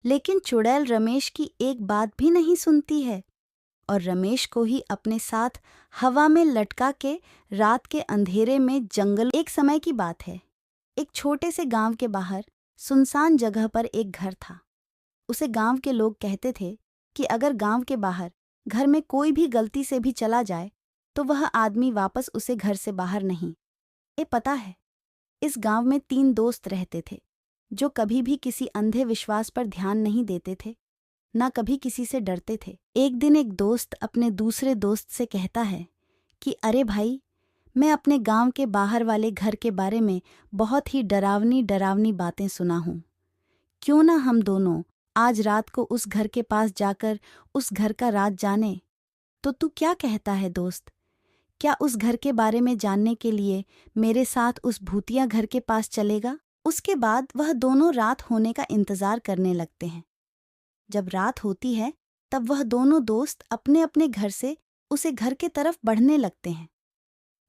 लेकिन चुड़ैल रमेश की एक बात भी नहीं सुनती है और रमेश को ही अपने साथ हवा में लटका के रात के अंधेरे में जंगल। एक समय की बात है। एक छोटे से गांव के बाहर सुनसान जगह पर एक घर था। उसे गांव के लोग कहते थे कि अगर गांव के बाहर घर में कोई भी गलती से भी चला जाए तो वह आदमी वापस उसे घर से बाहर नहीं। ये पता है, इस गांव में 3 दोस्त रहते थे जो कभी भी किसी अंधे विश्वास पर ध्यान नहीं देते थे, ना कभी किसी से डरते थे। एक दिन एक दोस्त अपने दूसरे दोस्त से कहता है कि अरे भाई, मैं अपने गांव के बाहर वाले घर के बारे में बहुत ही डरावनी डरावनी बातें सुना हूं। क्यों ना हम दोनों आज रात को उस घर के पास जाकर उस घर का राज जाने। तो तू क्या कहता है दोस्त? क्या उस घर के बारे में जानने के लिए मेरे साथ उस भूतिया घर के पास चलेगा? उसके बाद वह दोनों रात होने का इंतजार करने लगते हैं। जब रात होती है तब वह दोनों दोस्त अपने अपने घर से उसे घर के तरफ बढ़ने लगते हैं।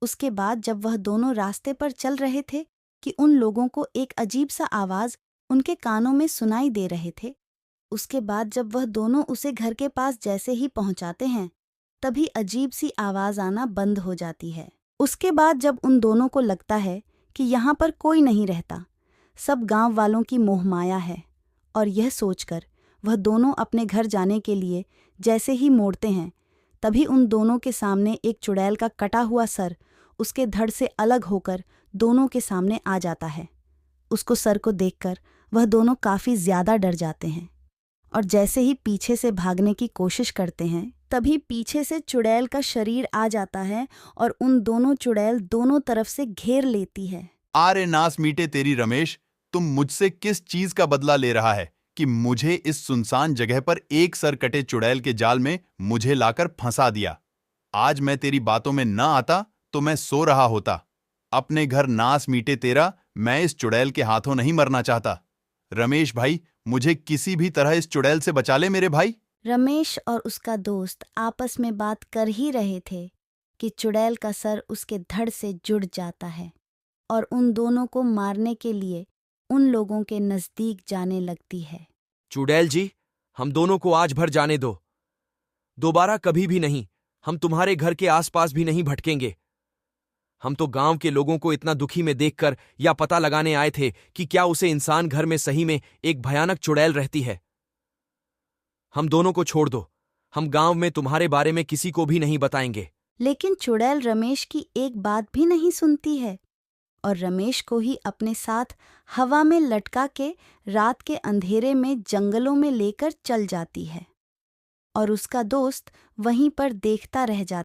उसके बाद जब वह दोनों रास्ते पर चल रहे थे कि उन लोगों को एक अजीब सा आवाज उनके कानों में सुनाई दे रहे थे। उसके बाद जब वह दोनों उसे घर के पास जैसे ही पहुंचाते हैं तभी अजीब सी आवाज आना बंद हो जाती है। उसके बाद जब उन दोनों को लगता है कि यहाँ पर कोई नहीं रहता, सब गांव वालों की मोहमाया है, और यह सोचकर वह दोनों अपने घर जाने के लिए जैसे ही मोड़ते हैं तभी उन दोनों के सामने एक चुड़ैल का कटा हुआ सर उसके धड़ से अलग होकर दोनों के सामने आ जाता है। उसको सर को देखकर वह दोनों काफी ज्यादा डर जाते हैं और जैसे ही पीछे से भागने की कोशिश करते हैं तभी पीछे से चुड़ैल का शरीर आ जाता है और उन दोनों चुड़ैल दोनों तरफ से घेर लेती है। आरे नास मीटे तेरी रमेश, तुम मुझसे किस चीज का बदला ले रहा है कि मुझे इस सुनसान जगह पर एक सर कटे चुड़ैल के जाल में मुझे लाकर फंसा दिया। आज मैं तेरी बातों में न आता तो मैं सो रहा होता। अपने घर नास मीटे तेरा, मैं इस चुड़ैल के हाथों नहीं मरना चाहता। रमेश भाई, मुझे किसी भी तरह इस चुड़ैल से बचा ले मेरे भाई। रमेश और उसका दोस्त आपस में बात कर ही रहे थे कि चुड़ैल का सर उसके धड़ से जुड़ जाता है और उन दोनों को मारने के लिए उन लोगों के नजदीक जाने लगती है। चुड़ैल जी, हम दोनों को आज भर जाने दो। दोबारा कभी भी नहीं। हम तुम्हारे घर के आसपास भी नहीं भटकेंगे। हम तो गांव के लोगों को इतना दुखी में देखकर या पता लगाने आए थे कि क्या उसे इंसान घर में सही में एक भयानक चुड़ैल रहती है। हम दोनों को छोड़ दो। हम गांव में तुम्हारे बारे में किसी को भी नहीं बताएंगे। लेकिन चुड़ैल रमेश की एक बात भी नहीं सुनती है और रमेश को ही अपने साथ हवा में लटका के रात के अंधेरे में जंगलों में लेकर चल जाती है और उसका दोस्त वहीं पर देखता रह जाता है।